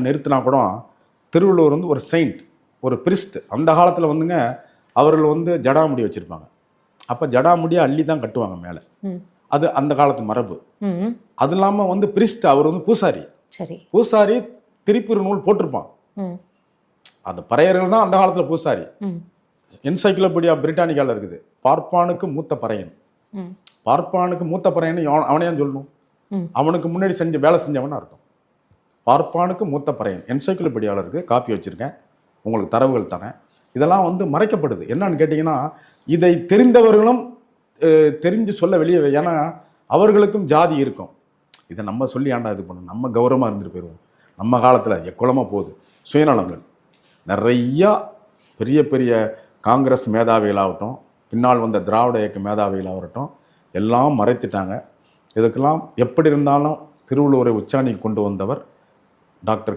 நிறுத்தினா கூட திருவள்ளுவர் வந்து ஒரு செயிண்ட், ஒரு பிரிஸ்ட். அந்த காலத்தில் வந்துங்க அவர்கள் வந்து ஜடாமுடி வச்சுருப்பாங்க. அப்போ ஜடாமுடியை அள்ளி தான் கட்டுவாங்க மேலே. அது அந்த காலத்து மரபு. அது இல்லாமல் வந்து பிரிஸ்ட், அவர் வந்து பூசாரி. சரி. பூசாரி திருப்பூர் நூல் போட்டிருப்பான். அந்த பறையர்கள் தான் அந்த காலத்தில் பூசாரி. என்சைக்ளோபீடியா பிரிட்டானிக்காவில் இருக்குது. பார்ப்பானுக்கு மூத்த பறையன். பார்ப்பானுக்கு மூத்த பறையன் அவனையான் சொல்லணும். அவனுக்கு முன்னாடி வேலை செஞ்சவன் அர்த்தம். பார்ப்பானுக்கு மூத்த பறையன் என்சைக்ளோபீடியாவில் இருக்குது. காப்பி வச்சுருக்கேன், உங்களுக்கு தரவுகள் தரேன். இதெல்லாம் வந்து மறைக்கப்படுது. என்னன்னு கேட்டிங்கன்னா, இதை தெரிந்தவர்களும் தெரிஞ்சு சொல்ல வெளியே, ஏன்னா அவர்களுக்கும் ஜாதி இருக்கும். இதை நம்ம சொல்லி ஆண்டா இது பண்ணணும், நம்ம கௌரவமாக இருந்துட்டு போயிடுவோம். நம்ம காலத்தில் எக்குளமாக போகுது சுயநலங்கள். நிறையா பெரிய பெரிய காங்கிரஸ் மேதாவிகளாகட்டும், பின்னால் வந்த திராவிட இயக்க மேதாவிகளாகட்டும், எல்லாம் மறைத்துட்டாங்க. இதுக்கெல்லாம் எப்படி இருந்தாலும் திருவள்ளுவரை உச்சாணிக்கு கொண்டு வந்தவர் டாக்டர்